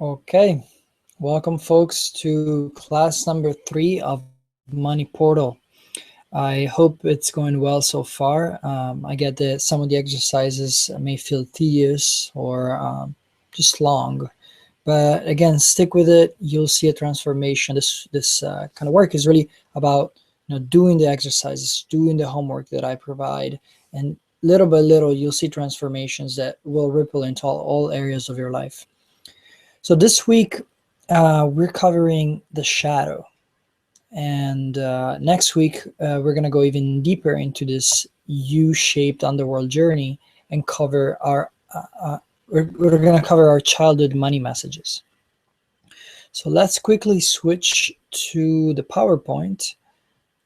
Okay, welcome folks to class number 3 of Money Portal. I hope it's going well so far. I get that some of the exercises may feel tedious or just long, but again, stick with it. You'll see a transformation. This kind of work is really about doing the exercises, doing the homework that I provide, and little by little you'll see transformations that will ripple into all areas of your life. So this week, we're covering the shadow. And next week, we're going to go even deeper into this U-shaped underworld journey and cover we're going to cover our childhood money messages. So let's quickly switch to the PowerPoint,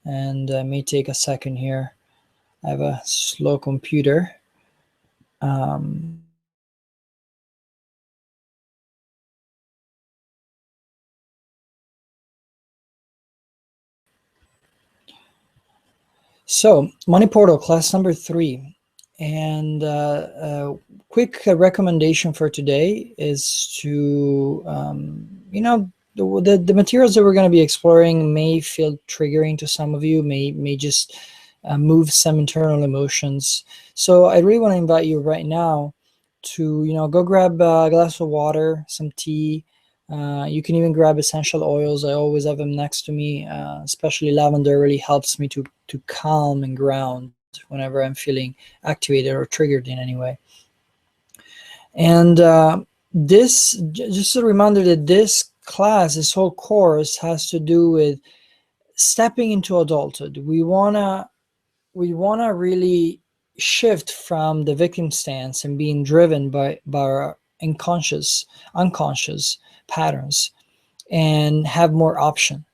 and may take a second here. I have a slow computer. So, Money Portal, class number 3. And quick recommendation for today is to, the materials that we're going to be exploring may feel triggering to some of you, may just move some internal emotions. So I really want to invite you right now to, go grab a glass of water, some tea. You can even grab essential oils. I always have them next to me, especially lavender really helps me to calm and ground whenever I'm feeling activated or triggered in any way. And this, just a reminder that this whole course has to do with stepping into adulthood. We wanna really shift from the victim stance and being driven by our unconscious patterns, and have more option,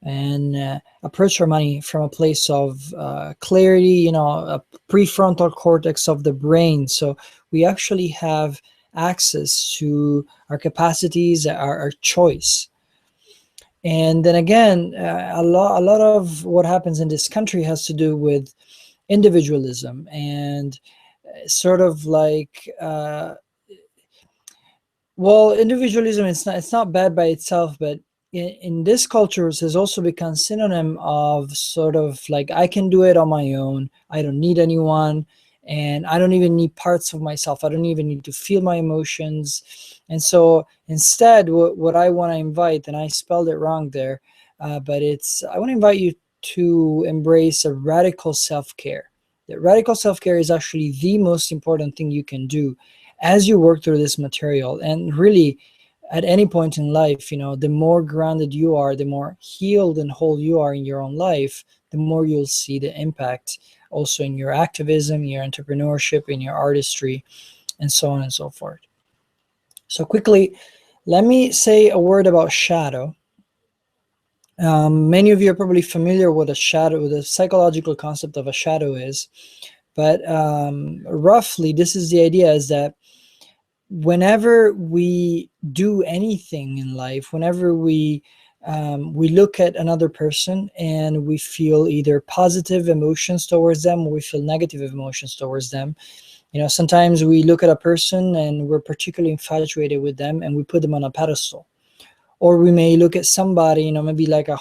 and approach our money from a place of clarity, a prefrontal cortex of the brain. So we actually have access to our capacities, our choice. And then again, a lot of what happens in this country has to do with individualism and sort of like individualism. It's not bad by itself, but in this culture it has also become synonym of sort of like, I can do it on my own, I don't need anyone, and I don't even need parts of myself, I don't even need to feel my emotions. And so instead, what I want to invite, and I spelled it wrong there, but I want to invite you to embrace a radical self-care. That radical self-care is actually the most important thing you can do as you work through this material. And really, at any point in life, the more grounded you are, the more healed and whole you are in your own life, the more you'll see the impact also in your activism, your entrepreneurship, in your artistry, and so on and so forth. So quickly, let me say a word about shadow. Many of you are probably familiar with the psychological concept of a shadow is, but roughly, this is the idea, is that whenever we do anything in life, whenever we look at another person and we feel either positive emotions towards them, or we feel negative emotions towards them. Sometimes we look at a person and we're particularly infatuated with them and we put them on a pedestal. Or we may look at somebody, maybe like a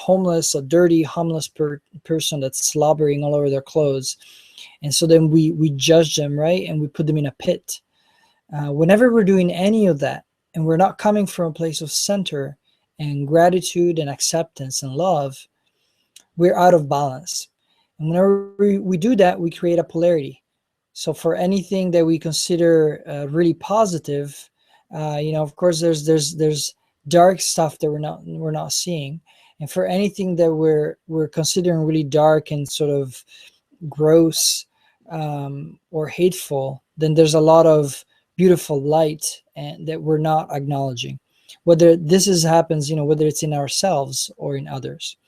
dirty homeless person that's slobbering all over their clothes. And so then we judge them, right? And we put them in a pit. Whenever we're doing any of that, and we're not coming from a place of center and gratitude and acceptance and love, we're out of balance. And whenever we do that, we create a polarity. So for anything that we consider really positive, of course, there's dark stuff that we're not seeing. And for anything that we're considering really dark and sort of gross or hateful, then there's a lot of beautiful light and that we're not acknowledging. Whether happens, whether it's in ourselves or in others.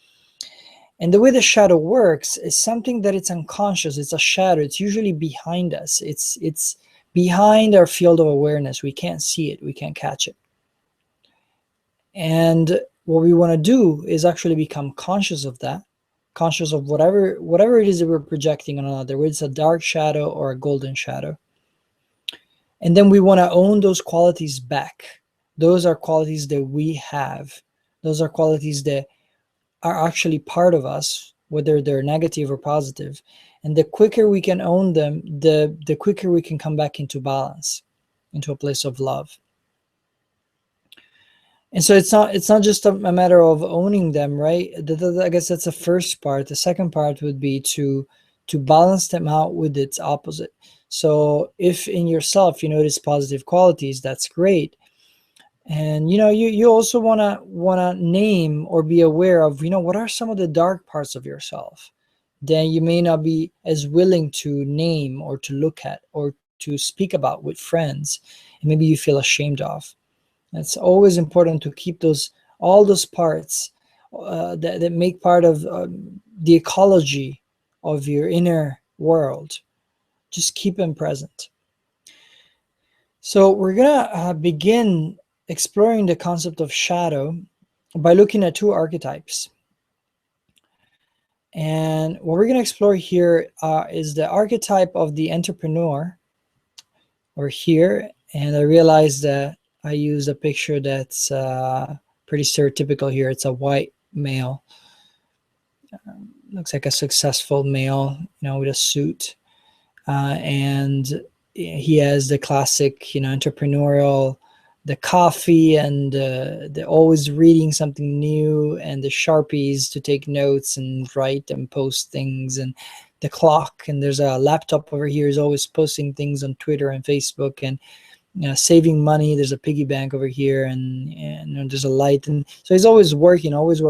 And the way the shadow works is something that it's unconscious. It's a shadow. It's usually behind us. It's behind our field of awareness. We can't see it. We can't catch it. And what we want to do is actually become conscious of that, conscious of whatever it is that we're projecting on another, whether it's a dark shadow or a golden shadow. And then we want to own those qualities back, those are qualities that we have. Those are qualities that are actually part of us, whether they're negative or positive. And the quicker we can own them, the quicker we can come back into balance, into a place of love. And so it's not just a matter of owning them, right? I guess that's the first part. The second part would be to balance them out with its opposite. So if in yourself you notice positive qualities, that's great. And you also wanna name or be aware of, what are some of the dark parts of yourself that you may not be as willing to name or to look at or to speak about with friends, and maybe you feel ashamed of. It's always important to keep all those parts that make part of the ecology of your inner world. Just keep them present. So we're gonna begin exploring the concept of shadow by looking at two archetypes. And what we're gonna explore here is the archetype of the entrepreneur, or here. And I realized that I used a picture that's pretty stereotypical here. It's a white male. Looks like a successful male, with a suit. And he has the classic, entrepreneurial, the coffee and the always reading something new, and the Sharpies to take notes and write and post things, and the clock. And there's a laptop over here. He's always posting things on Twitter and Facebook, and saving money. There's a piggy bank over here, and there's a light. And so he's always working, always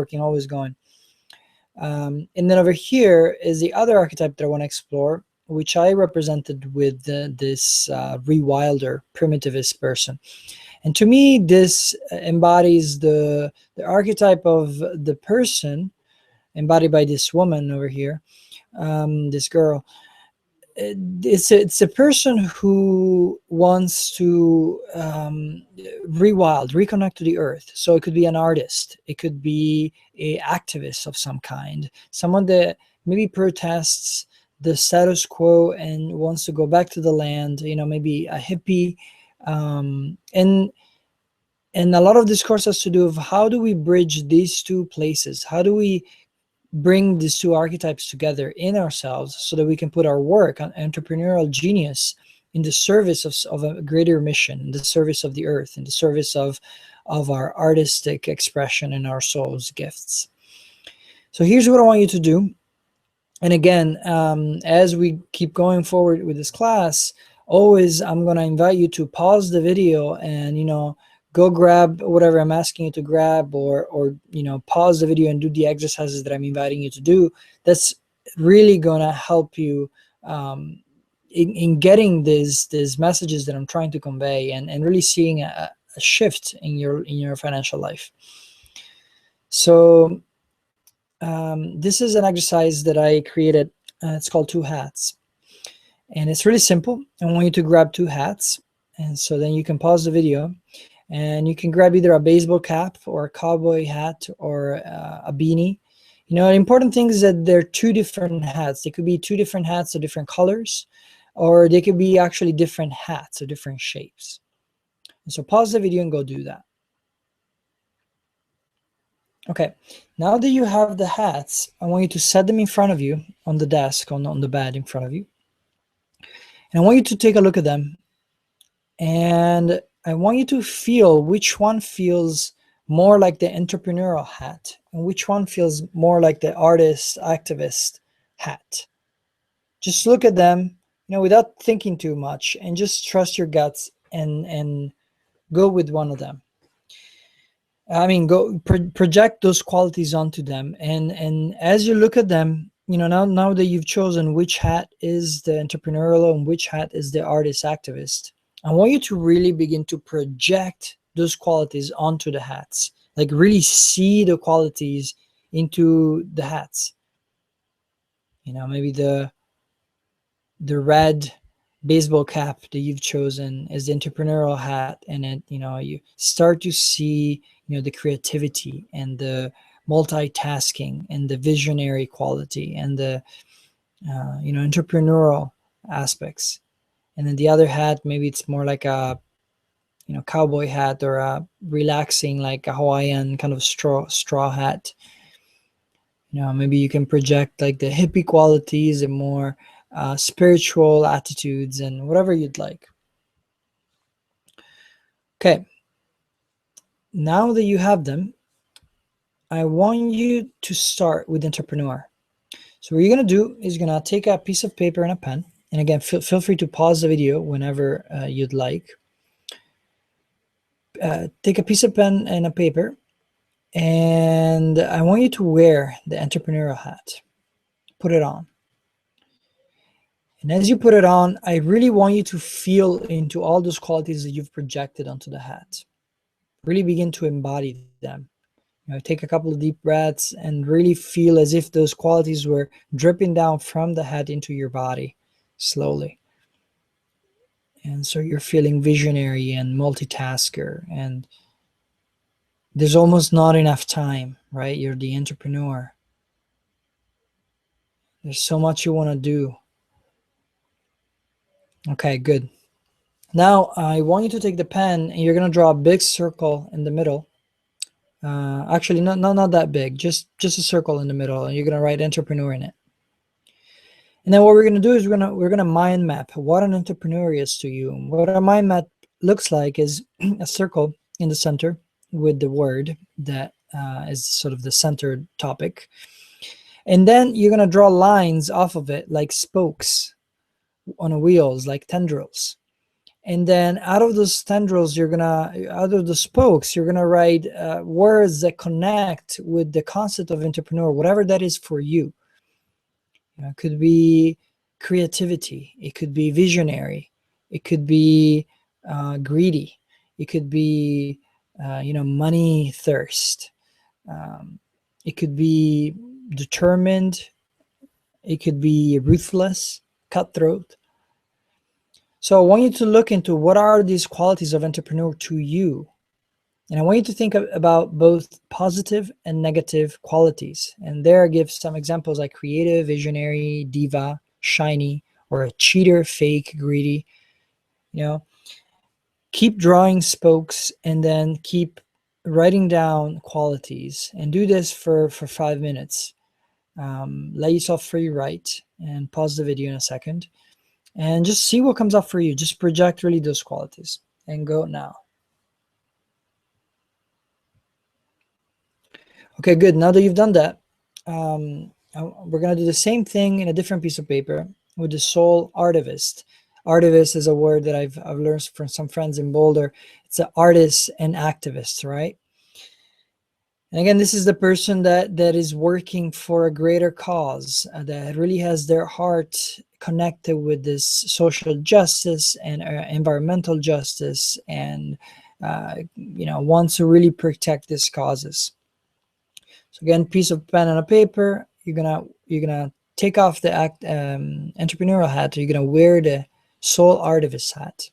going. And then over here is the other archetype that I want to explore, which I represented with this rewilder, primitivist person. And to me, this embodies the archetype of the person embodied by this woman over here, this girl. It's a person who wants to reconnect to the earth. So it could be an artist, it could be a activist of some kind, someone that maybe protests the status quo and wants to go back to the land, maybe a hippie. And a lot of this course has to do with how do we bridge these two places? How do we bring these two archetypes together in ourselves so that we can put our work on entrepreneurial genius in the service of a greater mission, in the service of the earth, in the service of our artistic expression and our soul's gifts. So here's what I want you to do. And again, as we keep going forward with this class, always I'm going to invite you to pause the video and, go grab whatever I'm asking you to grab, or pause the video and do the exercises that I'm inviting you to do. That's really going to help you in getting these messages that I'm trying to convey, and really seeing a shift in your financial life. So this is an exercise that I created. It's called Two Hats. And it's really simple. I want you to grab two hats. And so then you can pause the video. And you can grab either a baseball cap or a cowboy hat or a beanie. The important thing is that they're two different hats. They could be two different hats of different colors, or they could be actually different hats of different shapes. And so pause the video and go do that. Okay, now that you have the hats, I want you to set them in front of you on the desk, on the bed in front of you. And I want you to take a look at them. And I want you to feel which one feels more like the entrepreneurial hat and which one feels more like the artist, activist hat. Just look at them, without thinking too much, and just trust your guts and go with one of them. I mean, go project those qualities onto them. And as you look at them, now that you've chosen which hat is the entrepreneurial and which hat is the artist, activist, I want you to really begin to project those qualities onto the hats, like really see the qualities into the hats. Maybe the red baseball cap that you've chosen is the entrepreneurial hat, and it, you start to see, the creativity and the multitasking and the visionary quality and the, entrepreneurial aspects. And then the other hat, maybe it's more like a, cowboy hat, or a relaxing, like a Hawaiian kind of straw hat. Maybe you can project like the hippie qualities and more spiritual attitudes, and whatever you'd like. Okay, now that you have them, I want you to start with entrepreneur. So what you're going to do is you're going to take a piece of paper and a pen. And again, feel free to pause the video whenever you'd like. Take a piece of pen and a paper, and I want you to wear the entrepreneurial hat. Put it on. And as you put it on, I really want you to feel into all those qualities that you've projected onto the hat. Really begin to embody them. Take a couple of deep breaths and really feel as if those qualities were dripping down from the head into your body slowly. And so you're feeling visionary and multitasker, and there's almost not enough time, right? You're the entrepreneur. There's so much you want to do. Okay, good. Now I want you to take the pen and you're going to draw a big circle in the middle. Actually, not that big, just a circle in the middle, and you're going to write entrepreneur in it. And then what we're going to do is we're going to mind map what an entrepreneur is to you. What a mind map looks like is a circle in the center with the word that is sort of the center topic. And then you're going to draw lines off of it like spokes on wheels, like tendrils. And then out of those tendrils, out of the spokes, you're gonna write words that connect with the concept of entrepreneur, whatever that is for you. It could be creativity, it could be visionary, it could be greedy, it could be money thirst, it could be determined, it could be ruthless, cutthroat. So I want you to look into what are these qualities of entrepreneur to you. And I want you to think about both positive and negative qualities. And there I give some examples like creative, visionary, diva, shiny, or a cheater, fake, greedy. Keep drawing spokes and then keep writing down qualities, and do this for 5 minutes. Let yourself free write and pause the video in a second. And just see what comes up for you. Just project really those qualities and go now. Okay, good. Now that you've done that, we're going to do the same thing in a different piece of paper with the soul artivist. Artivist is a word that I've learned from some friends in Boulder. It's an artist and activist, right? And again, this is the person that is working for a greater cause, that really has their heart connected with this social justice and environmental justice, and wants to really protect these causes. So again, piece of pen and a paper. You're gonna take off the entrepreneurial hat. You're gonna wear the soul artivist hat.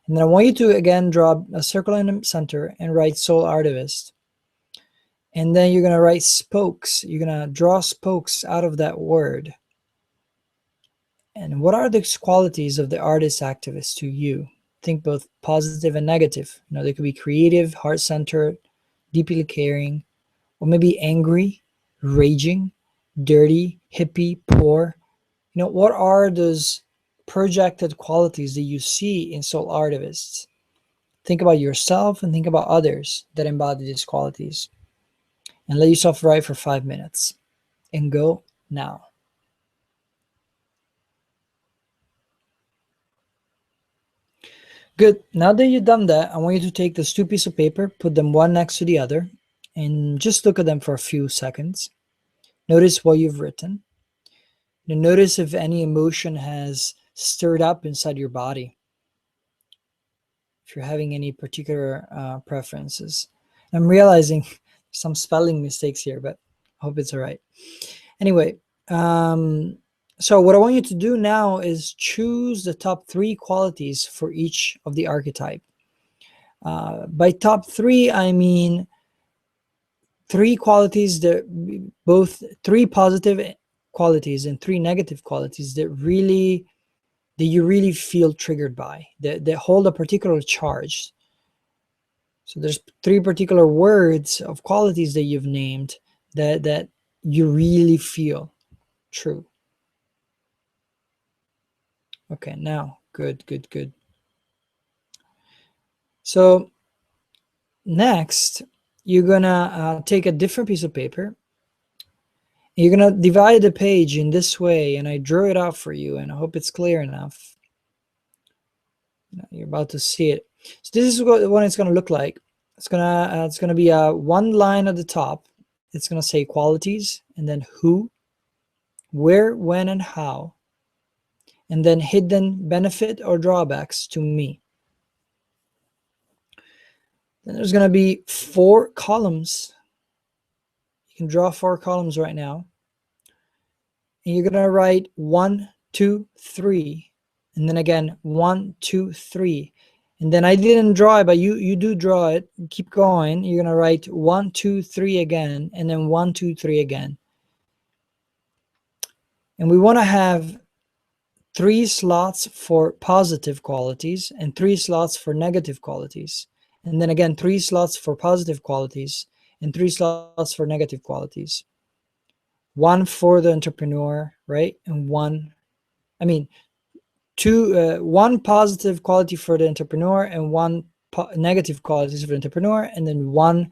And then I want you to again draw a circle in the center and write soul artivist. And then you're going to write spokes. You're going to draw spokes out of that word. And what are the qualities of the artist activist to you? Think both positive and negative. They could be creative, heart-centered, deeply caring, or maybe angry, raging, dirty, hippie, poor. What are those projected qualities that you see in soul artivists? Think about yourself and think about others that embody these qualities. And let yourself write for 5 minutes. And go now. Good. Now that you've done that, I want you to take those two pieces of paper, put them one next to the other, and just look at them for a few seconds. Notice what you've written. And notice if any emotion has stirred up inside your body. If you're having any particular preferences. I'm realizing some spelling mistakes here, but I hope it's all right. Anyway, so what I want you to do now is choose the top 3 qualities for each of the archetype. By top 3, I mean 3 qualities that both 3 positive qualities and 3 negative qualities that really that you really feel triggered by, that hold a particular charge. So there's 3 particular words of qualities that you've named that you really feel true. Okay, now, good. So next, you're gonna take a different piece of paper. You're gonna divide the page in this way, and I drew it out for you, and I hope it's clear enough. You're about to see it. So this is what it's gonna look like. It's gonna be a one line at the top. It's gonna say qualities, and then who, where, when, and how, and then hidden benefit or drawbacks to me. Then there's gonna be 4 columns. You can draw 4 columns right now. And you're gonna write 1, 2, 3, and then again 1, 2, 3, and then I didn't draw it, but you do draw it. Keep going. You're gonna write 1, 2, 3 again, and then 1, 2, 3 again. And we want to have 3 slots for positive qualities and 3 slots for negative qualities, and then again 3 slots for positive qualities and 3 slots for negative qualities. 1 for the entrepreneur, right? And 1 positive quality for the entrepreneur and 1 negative qualities for the entrepreneur, and then 1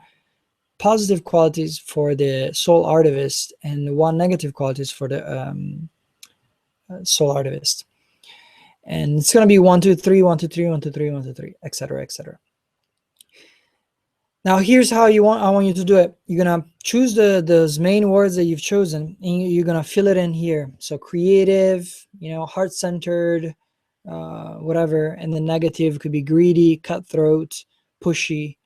positive qualities for the soul artivist and 1 negative qualities for the soul artivist. And it's going to be 1, 2, 3, 1, 2, 3, 1, 2, 3, 1, 2, 3, etc., etc. Now here's how I want you to do it. You're gonna choose those main words that you've chosen, and you're gonna fill it in here. So creative, heart-centered, whatever, and the negative could be greedy, cutthroat, pushy,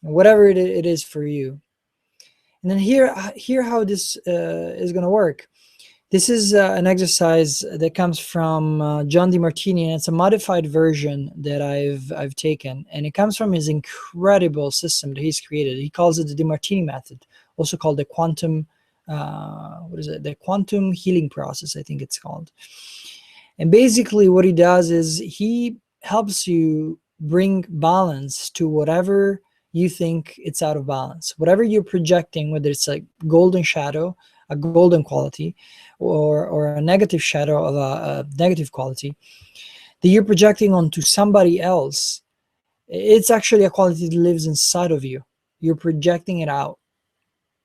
whatever it is for you. And then here how this is gonna work. This is an exercise that comes from John Demartini, and it's a modified version that I've taken, and it comes from his incredible system that he's created. He calls it the Demartini method, also called the quantum, the quantum healing process, I think it's called. And basically what he does is he helps you bring balance to whatever you think it's out of balance, whatever you're projecting, whether it's like golden shadow, a golden quality, or a negative shadow of a negative quality that you're projecting onto somebody else. It's actually a quality that lives inside of you. You're projecting it out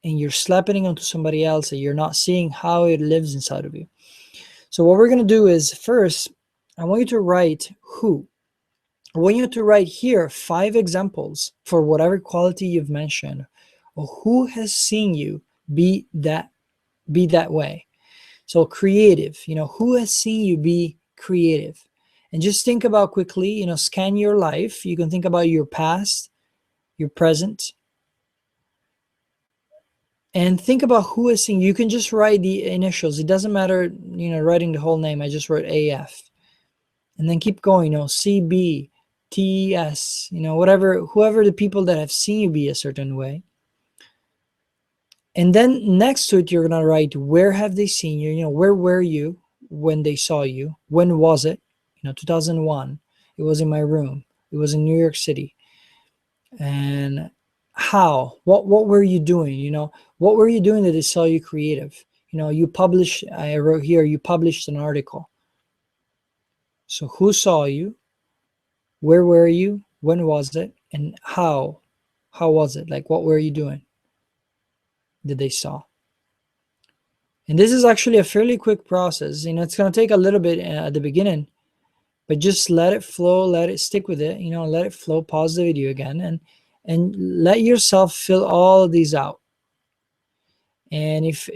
and you're slapping it onto somebody else, and you're not seeing how it lives inside of you. So what we're going to do is, first, I want you to write who. I want you to write here 5 examples for whatever quality you've mentioned, or who has seen you be that way. So creative, who has seen you be creative? And just think about quickly, scan your life. You can think about your past, your present, and think about who has seen you. You can just write the initials. It doesn't matter, writing the whole name. I just wrote AF. And then keep going, CB, TES, whoever the people that have seen you be a certain way. And then next to it, you're going to write, where have they seen you? Where were you when they saw you? When was it? 2001. It was in my room. It was in New York City. And how? What were you doing? What were you doing that they saw you creative? You published, I wrote here, you published an article. So who saw you? Where were you? When was it? And how? How was it? Like, what were you doing that they saw? And this is actually a fairly quick process. It's going to take a little bit at the beginning, but just let it flow, let it stick with it, let it flow. Pause the video again and let yourself fill all of these out. And if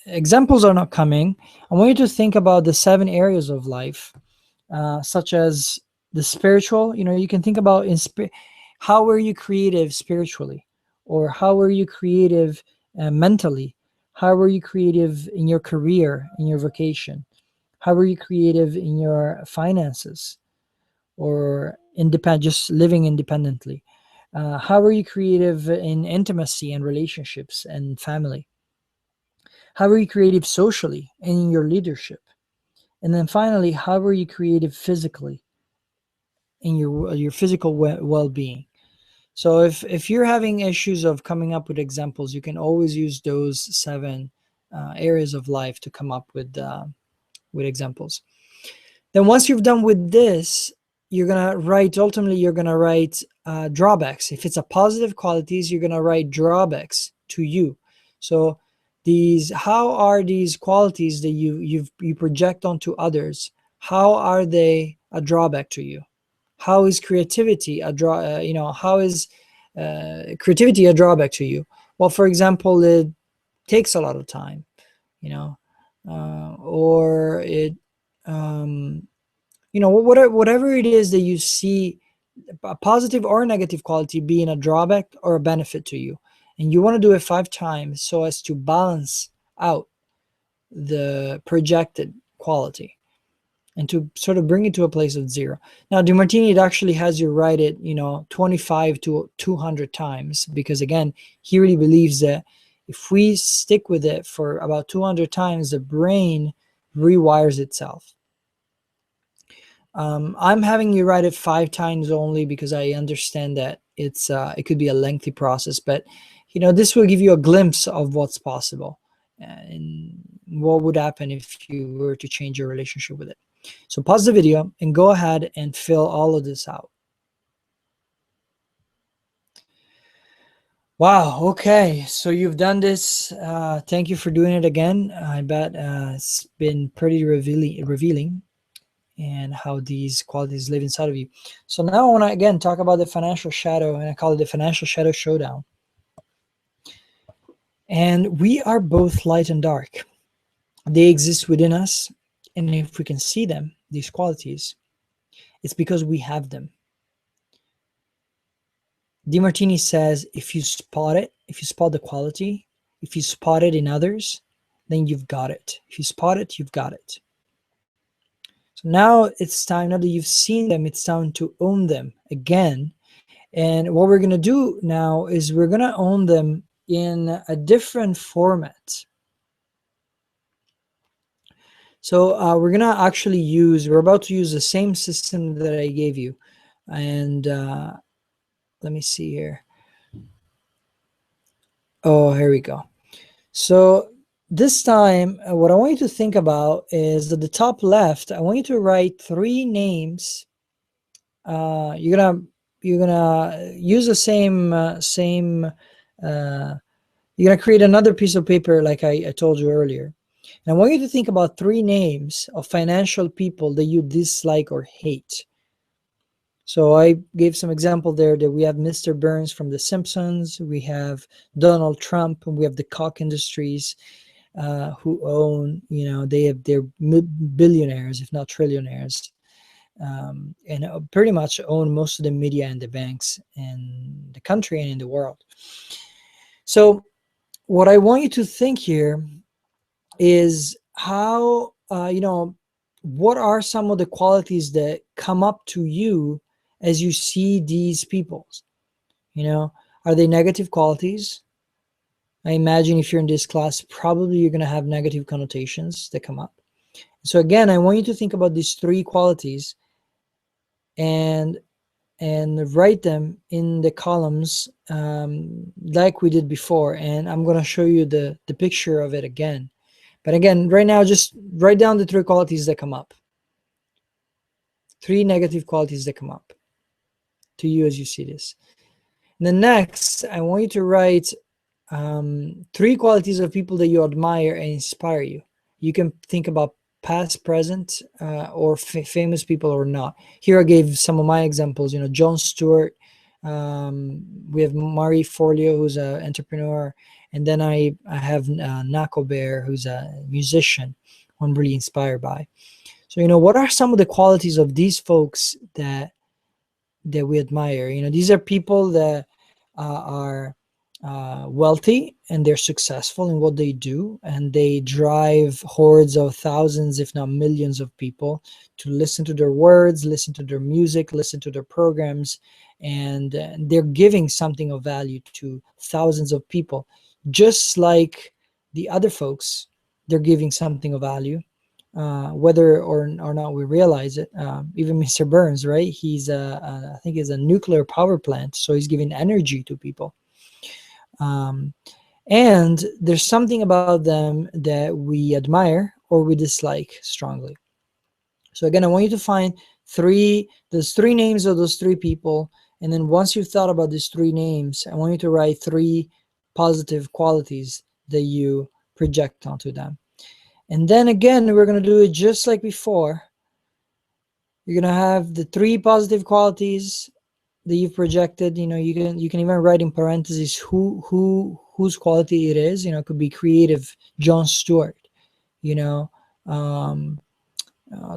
examples are not coming, I want you to think about the 7 areas of life, such as the spiritual. You can think about how were you creative spiritually, or how were you creative mentally? How were you creative in your career, in your vocation? How were you creative in your finances, or just living independently? How were you creative in intimacy and relationships and family? How were you creative socially and in your leadership? And then finally, how are you creative physically in your physical well-being? So if you're having issues of coming up with examples, you can always use those 7 areas of life to come up with examples. Then once you've done with this, you're gonna write, ultimately you're gonna write drawbacks. If it's a positive qualities, you're gonna write drawbacks to you. So how are these qualities that you project onto others, how are they a drawback to you? How is creativity how is creativity a drawback to you? Well, for example, it takes a lot of time, or it whatever it is that you see a positive or a negative quality being a drawback or a benefit to you, and you want to do it 5 times so as to balance out the projected quality and to sort of bring it to a place of 0. Now, Demartini, it actually has you write it 25 to 200 times, because again, he really believes that if we stick with it for about 200 times, the brain rewires itself. I'm having you write it 5 times only because I understand that it could be a lengthy process, but this will give you a glimpse of what's possible and what would happen if you were to change your relationship with it. So pause the video and go ahead and fill all of this out. Wow, okay, so you've done this. Thank you for doing it again. I bet it's been pretty revealing and how these qualities live inside of you. So now I want to again talk about the financial shadow, and I call it the financial shadow showdown. And we are both light and dark. They exist within us, and if we can see them, these qualities, it's because we have them. Demartini says, if you spot it, if you spot the quality, if you spot it in others, then you've got it. If you spot it, you've got it. So now it's time, now that you've seen them, it's time to own them again. And what we're going to do now is we're going to own them in a different format. So we're going to actually we're about to use the same system that I gave you. And let me see here. Oh, here we go. So this time, what I want you to think about is that the top left, I want you to write 3 names. You're gonna use the same you're gonna create another piece of paper like I told you earlier, and I want you to think about 3 names of financial people that you dislike or hate. So I gave some example there that we have Mr. Burns from The Simpsons, we have Donald Trump, and we have the Koch Industries, who own, they're billionaires, if not trillionaires, and pretty much own most of the media and the banks in the country and in the world. So what I want you to think here is how, what are some of the qualities that come up to you as you see these people? Are they negative qualities? I imagine if you're in this class, probably you're going to have negative connotations that come up. So again, I want you to think about these 3 qualities and write them in the columns like we did before. And I'm going to show you the picture of it again. But again, right now, just write down the 3 qualities that come up. 3 negative qualities that come up to you as you see this. And then next, I want you to write 3 qualities of people that you admire and inspire you. You can think about past, present, or famous people or not. Here I gave some of my examples, Jon Stewart. We have Marie Forleo, who's an entrepreneur. And then I have Nako Bear, who's a musician, who I'm really inspired by. So, what are some of the qualities of these folks that we admire? These are people that are wealthy, and they're successful in what they do, and they drive hordes of thousands, if not millions of people to listen to their words, listen to their music, listen to their programs, and they're giving something of value to thousands of people, just like the other folks. They're giving something of value whether or not we realize it. Even Mr. Burns, right? I think he's a nuclear power plant, so he's giving energy to people. And there's something about them that we admire or we dislike strongly. So again, I want you to find there's three names of those three people. And then once you've thought about these three names, I want you to write three positive qualities that you project onto them. And then again, we're going to do it just like before. You're going to have the three positive qualities that you've projected. You can even write in parentheses whose quality it is. It could be creative, Jon Stewart,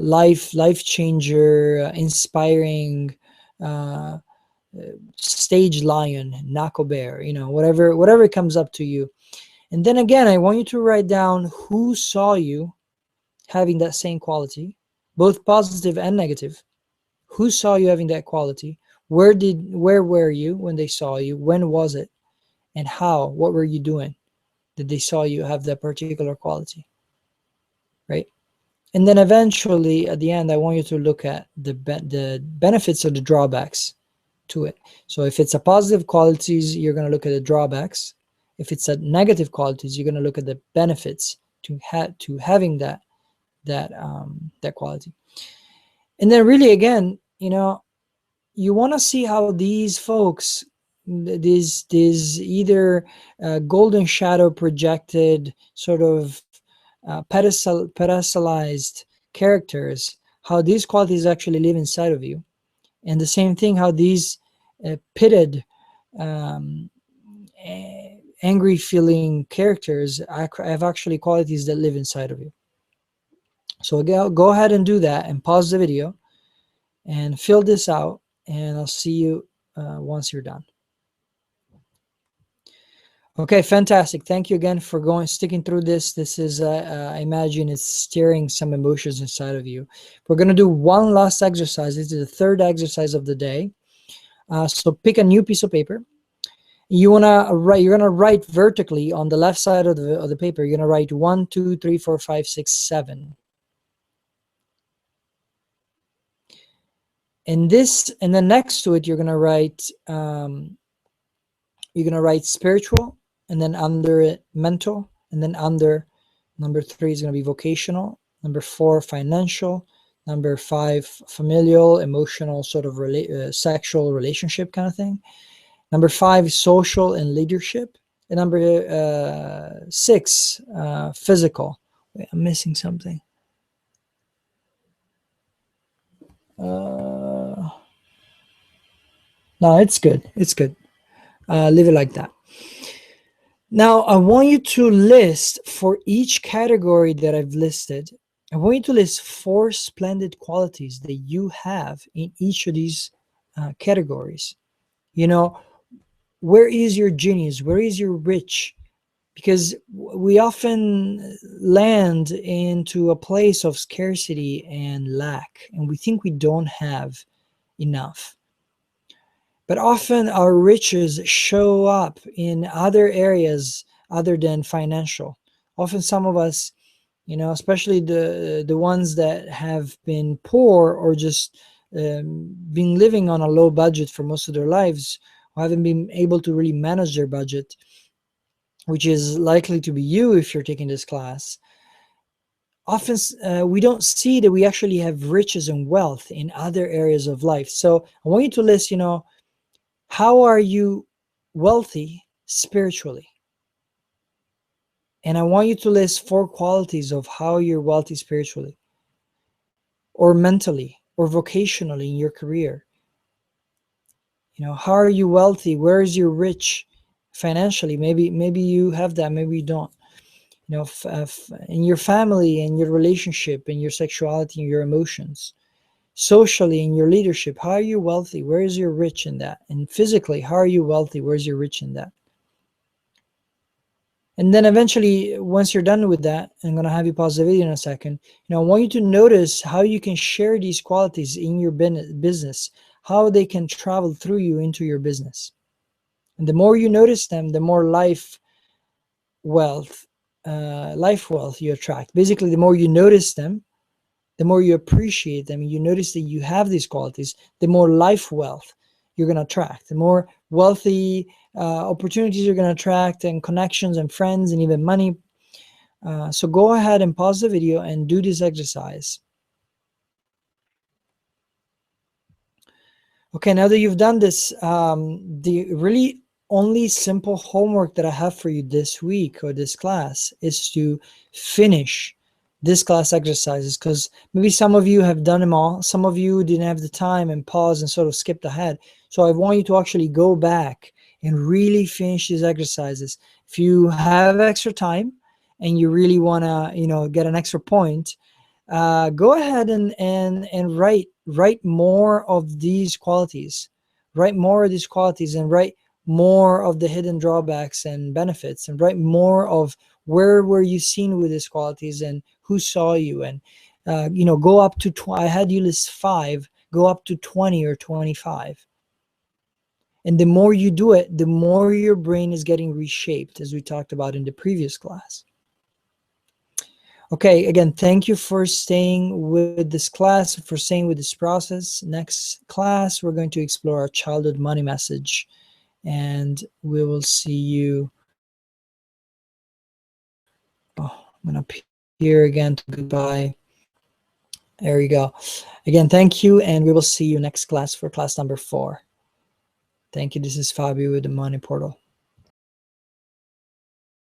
life changer, inspiring, stage lion, knuckle bear, whatever comes up to you. And then again, I want you to write down who saw you having that same quality, both positive and negative. Who saw you having that quality? Where were you when they saw you? When was it? And how? What were you doing that they saw you have that particular quality? Right? And then eventually at the end, I want you to look at the benefits or the drawbacks to it. So if it's a positive qualities, you're going to look at the drawbacks. If it's a negative qualities, you're going to look at the benefits to having that quality. And then really, again, you want to see how these folks, these either golden shadow projected sort of pedestalized characters, how these qualities actually live inside of you. And the same thing, how these pitted, angry feeling characters have actually qualities that live inside of you. So go ahead and do that and pause the video and fill this out, and I'll see you once you're done. Okay, fantastic. Thank you again for sticking through this. This is, I imagine it's stirring some emotions inside of you. We're going to do one last exercise. This is the third exercise of the day. So pick a new piece of paper. You're going to write vertically on the left side of the paper. You're going to write 1, 2, 3, 4, 5, 6, 7. And then next to it, you're going to write spiritual, and then under it mental, and then under number 3 is going to be vocational, number 4 financial, number 5 familial, emotional, sort of sexual relationship kind of thing, number 5 social and leadership, and number 6 physical. Wait, I'm missing something. No, it's good. Leave it like that. Now, I want you to list for each category that I've listed, I want you to list 4 splendid qualities that you have in each of these categories. Where is your genius? Where is your rich? Because we often land into a place of scarcity and lack, and we think we don't have enough. But often our riches show up in other areas other than financial. Often some of us, especially the ones that have been poor or just been living on a low budget for most of their lives, or haven't been able to really manage their budget, which is likely to be you if you're taking this class. Often we don't see that we actually have riches and wealth in other areas of life. So I want you to list, how are you wealthy spiritually? And I want you to list 4 qualities of how you're wealthy spiritually, or mentally, or vocationally in your career. How are you wealthy? Where is your rich financially? Maybe you have that, maybe you don't. In your family, and your relationship, and your sexuality, and your emotions. Socially, in your leadership, how are you wealthy? Where is your rich in that? And physically, how are you wealthy? Where's your rich in that? And then eventually, once you're done with that, I'm going to have you pause the video in a second. I want you to notice how you can share these qualities in your business, how they can travel through you into your business. And the more you notice them, the more life wealth you attract. Basically, the more you notice them, the more you appreciate them, you notice that you have these qualities, the more life wealth you're going to attract, the more wealthy opportunities you're going to attract, and connections and friends and even money. So go ahead and pause the video and do this exercise. Okay, now that you've done this, the really only simple homework that I have for you this week or this class is to finish this class exercises, because maybe some of you have done them all. Some of you didn't have the time and pause and sort of skipped ahead. So I want you to actually go back and really finish these exercises. If you have extra time and you really want to, get an extra point, go ahead and write more of these qualities. Write more of these qualities, and write more of the hidden drawbacks and benefits, and write more of where were you seen with these qualities and who saw you. And go up to I had you list 5, go up to 20 or 25. And the more you do it, the more your brain is getting reshaped, as we talked about in the previous class. Okay, again, thank you for staying with this class, for staying with this process. Next class, we're going to explore our childhood money message, and we will see you. Oh, I'm going to appear again. Goodbye. There you go. Again, thank you, and we will see you next class for class number 4. Thank you. This is Fabio with the Money Portal.